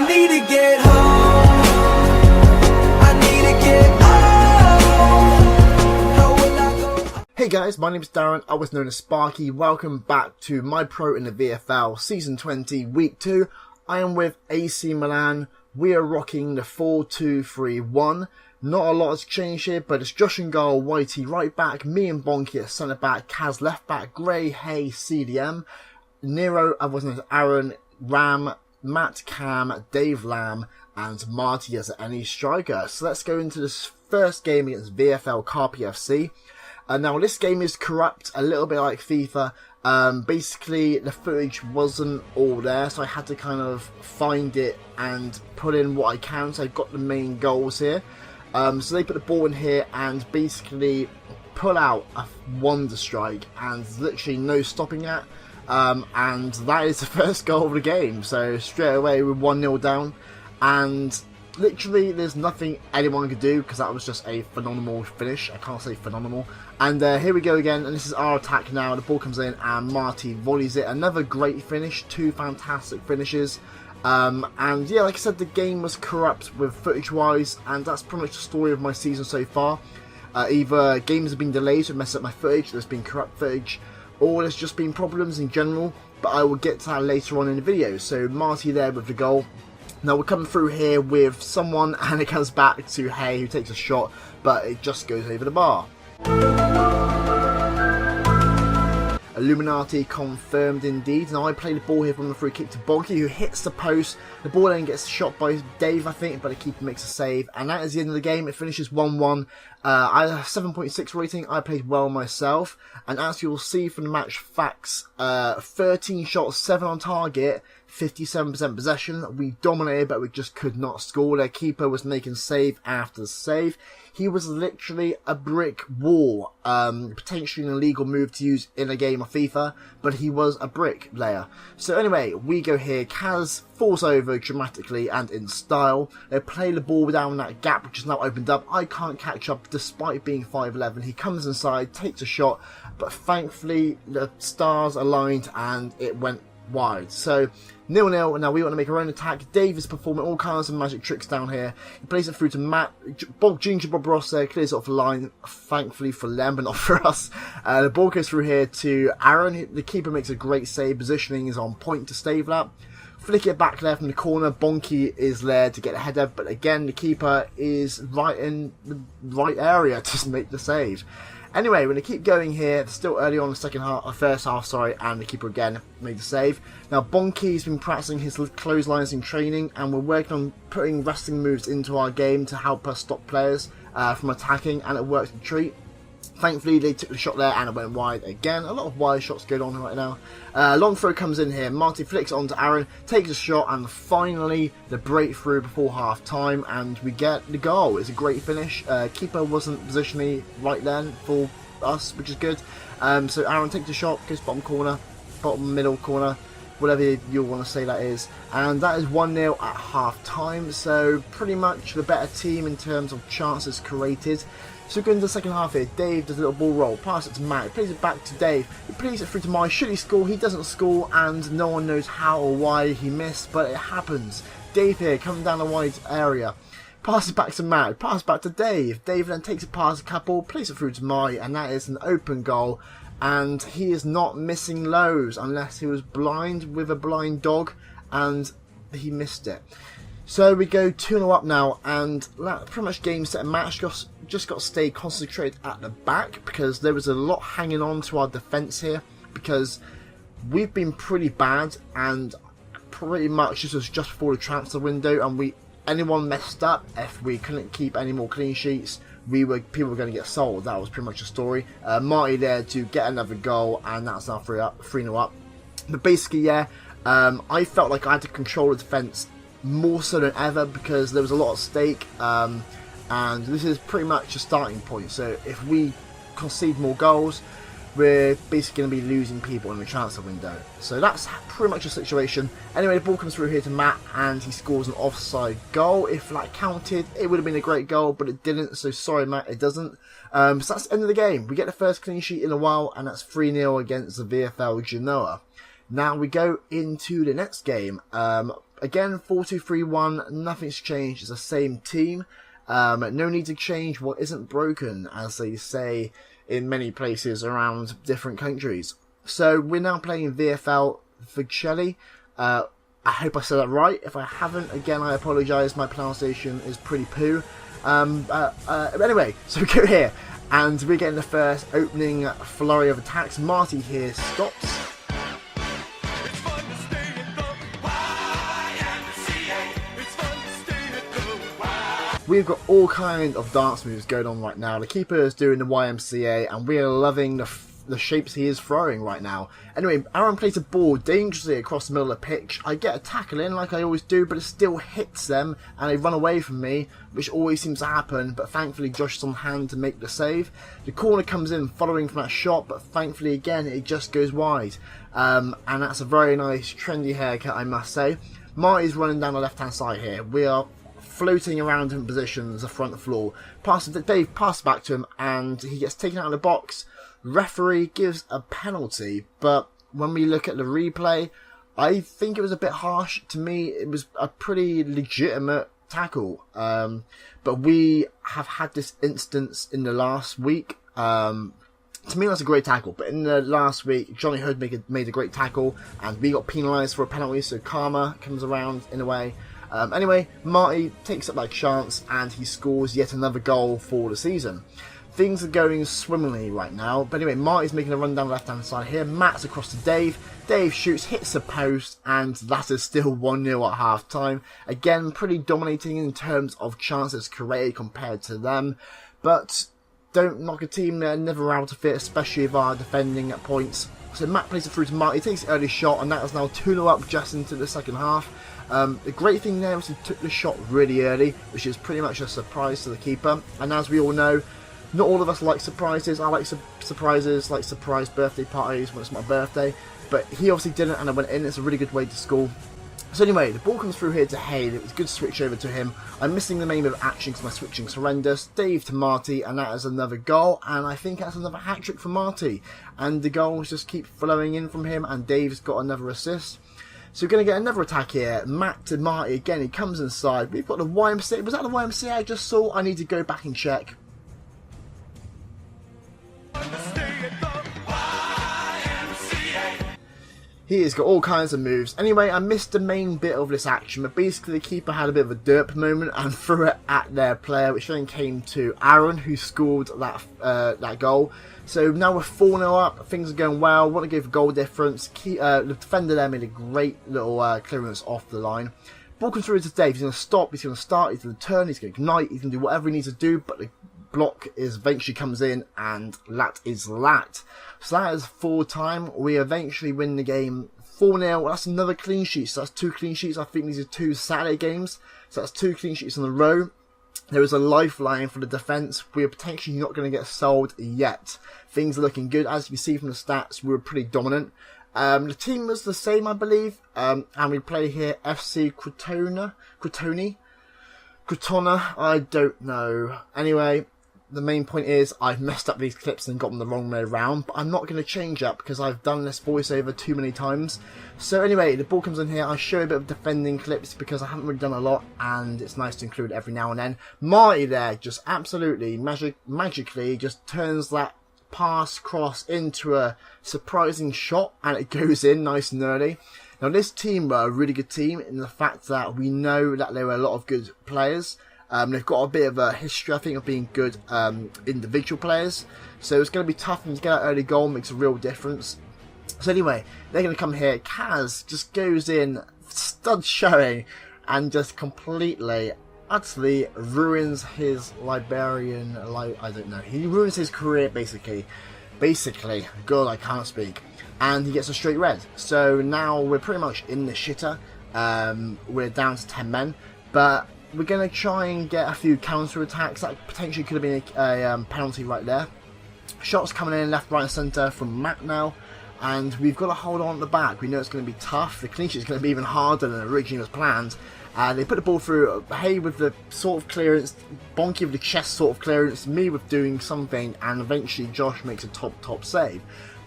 I need to get home. I need to get home. How will I go? Hey guys, my name is Darren, I was known as Sparky. Welcome back to My Pro in the VFL Season 20 Week 2. I am with AC Milan. We are rocking the 4-2-3-1. Not a lot has changed here, but it's Josh in goal, Whitey right back, me and Bonky at centre back, Kaz left back, Gray, Hay, CDM, Nero, otherwise known as Aaron, Ram, Matt, Cam, Dave Lamb, and Marty as any striker. So let's go into this first game against VFL Carpi FC. Now this game is corrupt, a little bit like FIFA. Basically the footage wasn't all there, so I had to kind of find it and put in what I can. So I've got the main goals here. So they put the ball in here and basically pull out a wonder strike, and literally no stopping that. And that is the first goal of the game. So straight away we're 1-0 down, and literally there's nothing anyone could do because that was just a phenomenal finish. I can't say phenomenal. And here we go again, and this is our attack now. The ball comes in and Marty volleys it. Another great finish, two fantastic finishes. And yeah, like I said, the game was corrupt with footage wise, and that's pretty much the story of my season so far. Either games have been delayed to mess up my footage, there's been corrupt footage, or there's just been problems in general, but I will get to that later on in the video. So Marty there with the goal. Now we're coming through here with someone, and it comes back to Hay, who takes a shot, but it just goes over the bar. Illuminati confirmed indeed. Now I play the ball here from the free kick to Bonky, who hits the post. The ball then gets shot by Dave, I think, but the keeper makes a save. And that is the end of the game. It finishes 1-1. I have a 7.6 rating. I played well myself. And as you'll see from the match facts, 13 shots, 7 on target, 57% possession. We dominated, but we just could not score. Their keeper was making save after save. He was literally a brick wall, potentially an illegal move to use in a game of FIFA, but he was a brick layer. So anyway, we go here. Kaz falls over dramatically and in style. They play the ball down that gap, which is now opened up. I can't catch up despite being 5'11". He comes inside, takes a shot, but thankfully the stars aligned and it went wide. So 0-0. Now we want to make our own attack. Dave is performing all kinds of magic tricks down here. He plays it through to Matt. Ginger Bob Ross there clears it off the line, thankfully for them but not for us. The ball goes through here to Aaron. The keeper makes a great save. Positioning is on point to stave that. Flick it back there from the corner. Bonky is there to get a header, but again the keeper is right in the right area to make the save. Anyway, we're going to keep going here. Still early on in the first half, sorry, and the keeper again made the save. Now, Bonky's been practicing his clotheslines in training, and we're working on putting wrestling moves into our game to help us stop players from attacking, and it works a treat. Thankfully, they took the shot there and it went wide again. A lot of wide shots going on right now. Long throw comes in here. Marty flicks it onto Aaron, takes a shot, and finally the breakthrough before half time, and we get the goal. It's a great finish. Keeper wasn't positionally right then for us, which is good. So Aaron takes a shot, goes bottom corner, bottom middle corner, whatever you want to say that is. And that is 1-0 at half time. So pretty much the better team in terms of chances created. So we go into the second half here. Dave does a little ball roll, pass it to Matt, he plays it back to Dave, he plays it through to Mai. Should he score? He doesn't score, and no one knows how or why he missed, but it happens. Dave here coming down the wide area, passes back to Matt, passes back to Dave. Dave then takes it past a couple, plays it through to Mai, and that is an open goal. And he is not missing loads unless he was blind with a blind dog, and he missed it. So we go 2-0 up now, and pretty much game set and match. Just got to stay concentrated at the back because there was a lot hanging on to our defence here, because we've been pretty bad, and pretty much this was just before the transfer window, and anyone messed up, if we couldn't keep any more clean sheets, people were going to get sold. That was pretty much the story. Marty there to get another goal, and that's now 3-0 up. But basically, yeah, I felt like I had to control the defence more so than ever because there was a lot at stake, and this is pretty much a starting point. So if we concede more goals, we're basically going to be losing people in the transfer window. So that's pretty much the situation. Anyway, the ball comes through here to Matt, and he scores an offside goal. If that counted, it would have been a great goal, but it didn't, so sorry Matt, it doesn't. So that's the end of the game. We get the first clean sheet in a while, and that's 3-0 against the VFL Genoa. Now we go into the next game. Again, 4-2-3-1, nothing's changed, it's the same team. No need to change what isn't broken, as they say in many places around different countries. So we're now playing VFL Vercelli. I hope I said that right. If I haven't, again, I apologise. My pronunciation is pretty poo. Anyway, so we go here, and we're getting the first opening flurry of attacks. Marty here stops. We've got all kinds of dance moves going on right now. The keeper is doing the YMCA, and we are loving the shapes he is throwing right now. Anyway, Aaron plays a ball dangerously across the middle of the pitch. I get a tackle in like I always do, but it still hits them, and they run away from me, which always seems to happen, but thankfully Josh is on hand to make the save. The corner comes in following from that shot, but thankfully again it just goes wide. And that's a very nice trendy haircut, I must say. Marty's running down the left hand side here. We are floating around in positions, the front floor. Dave passes back to him, and he gets taken out of the box. Referee gives a penalty, but when we look at the replay, I think it was a bit harsh. To me, it was a pretty legitimate tackle. But we have had this instance in the last week. To me, that's a great tackle. But in the last week, Johnny Hood made a great tackle, and we got penalised for a penalty, so karma comes around in a way. Anyway, Marty takes up that chance, and he scores yet another goal for the season. Things are going swimmingly right now. But anyway, Marty's making a run down the left-hand side here. Matt's across to Dave. Dave shoots, hits the post, and that is still 1-0 at half-time. Again, pretty dominating in terms of chances created compared to them. But don't knock a team they're never out of it, especially if are defending at points. So Matt plays it through to Marty, takes the early shot, and that is now 2-0 up just into the second half. The great thing there was he took the shot really early, which is pretty much a surprise to the keeper. And as we all know, not all of us like surprises. I like surprises, like surprise birthday parties when it's my birthday. But he obviously didn't, and I went in. It's a really good way to score. So anyway, the ball comes through here to Hale. It was a good switch over to him. I'm missing the name of action because my switching's horrendous. Dave to Marty, and that is another goal. And I think that's another hat-trick for Marty. And the goals just keep flowing in from him, and Dave's got another assist. So we're going to get another attack here. Matt to Marty again. He comes inside. We've got the YMCA. Was that the YMCA I just saw? I need to go back and check. He has got all kinds of moves. Anyway, I missed the main bit of this action, but basically the keeper had a bit of a derp moment and threw it at their player, which then came to Aaron, who scored that goal. So now we're 4-0 up, things are going well, want to go for goal difference. The defender there made a great little clearance off the line. Ball comes through to Dave, he's going to stop, he's going to start, he's going to turn, he's going to ignite, he's going to do whatever he needs to do, but the block eventually comes in, and that is that. So that is full time. We eventually win the game 4-0. That's another clean sheet. So that's 2 clean sheets. I think these are 2 Saturday games. So that's 2 clean sheets in a row. There is a lifeline for the defence. We are potentially not going to get sold yet. Things are looking good. As you can see from the stats, we were pretty dominant. The team was the same, I believe. And we play here FC Crotona, I don't know. Anyway, the main point is I've messed up these clips and got them the wrong way around, but I'm not going to change that because I've done this voiceover too many times. So anyway, the ball comes in here. I show a bit of defending clips because I haven't really done a lot, and it's nice to include every now and then. Marty there just absolutely magically just turns that pass cross into a surprising shot, and it goes in nice and early. Now this team were a really good team in the fact that we know that there were a lot of good players. They've got a bit of a history, I think, of being good individual players. So it's going to be tough, and to get an early goal makes a real difference. So anyway, they're going to come here. Kaz just goes in, stud showing, and just completely, utterly ruins his Liberian life. I don't know. He ruins his career, basically. God, I can't speak. And he gets a straight red. So now we're pretty much in the shitter. We're down to 10 men. But we're going to try and get a few counter-attacks. That potentially could have been a penalty right there. Shots coming in left, right and centre from Matt now. And we've got to hold on at the back. We know it's going to be tough. The clean sheet is going to be even harder than originally was planned. They put the ball through. Hay with the sort of clearance. Bonky with the chest sort of clearance. Me with doing something. And eventually Josh makes a top save.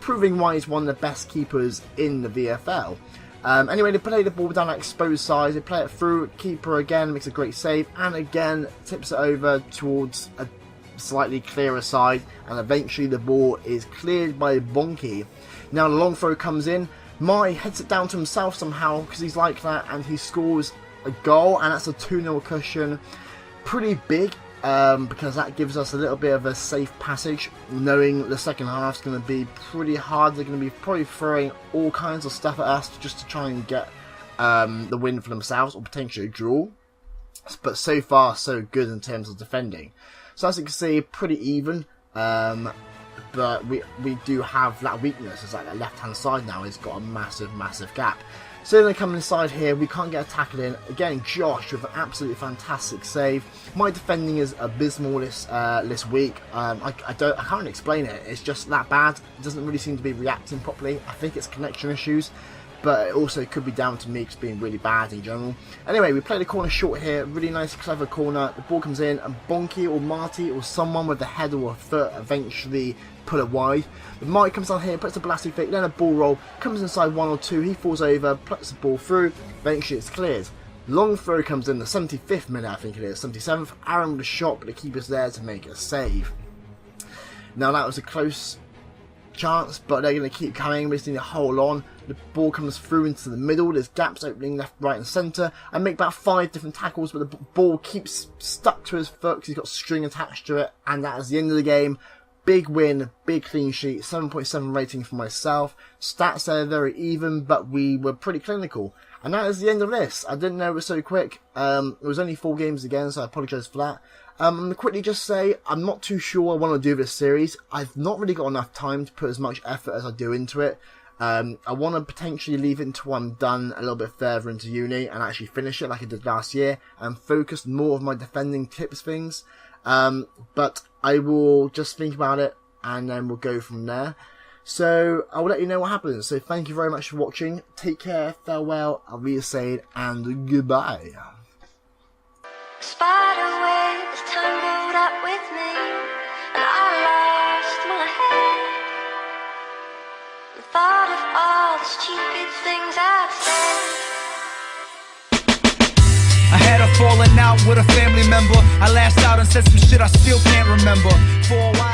proving why he's one of the best keepers in the VFL. Anyway, they play the ball down that exposed side, they play it through, keeper again makes a great save, and again tips it over towards a slightly clearer side, and eventually the ball is cleared by Bonky. Now the long throw comes in, Mai heads it down to himself somehow, because he's like that, and he scores a goal, and that's a 2-0 cushion. Pretty big, because that gives us a little bit of a safe passage, knowing the second half's going to be pretty hard. They're going to be probably throwing all kinds of stuff at us just to try and get the win for themselves, or potentially a draw. But so far, so good in terms of defending. So as you can see, pretty even, but we do have that weakness. It's like that left-hand side now has got a massive gap. So then they come inside here, we can't get a tackle in. Again, Josh with an absolutely fantastic save. My defending is abysmal this week. I can't really explain it. It's just that bad. It doesn't really seem to be reacting properly. I think it's connection issues, but it also could be down to me just being really bad in general. Anyway, we play the corner short here. Really nice, clever corner. The ball comes in, and Bonky or Marty or someone with the head or a foot eventually put it wide. But Mike comes down here, puts a blasty fake, then a ball roll, comes inside 1 or 2, he falls over, plucks the ball through, eventually it's cleared. Long throw comes in the 75th minute, I think it is, 77th. Aaron with a shot, but the keeper's there to make a save. Now that was a close chance, but they're going to keep coming. We just need to hold on. The ball comes through into the middle. There's gaps opening left, right and centre. I make about 5 different tackles, but the ball keeps stuck to his foot because he's got string attached to it, and that is the end of the game. Big win, big clean sheet, 7.7 rating for myself. Stats are very even, but we were pretty clinical. And that is the end of this. I didn't know it was so quick. It was only 4 games again, so I apologise for that. I'm going to quickly just say, I'm not too sure I want to do this series. I've not really got enough time to put as much effort as I do into it. I want to potentially leave it until I'm done a little bit further into uni and actually finish it like I did last year and focus more on my defending tips things. But I will just think about it and then we'll go from there. So I will let you know what happens. So thank you very much for watching. Take care, farewell, I'll be saying, and goodbye. Spider webs tangled up with me, and I lost my head. The thought of all the stupid things I've said. I had a falling out with a family member. I lashed out and said some shit I still can't remember. For a while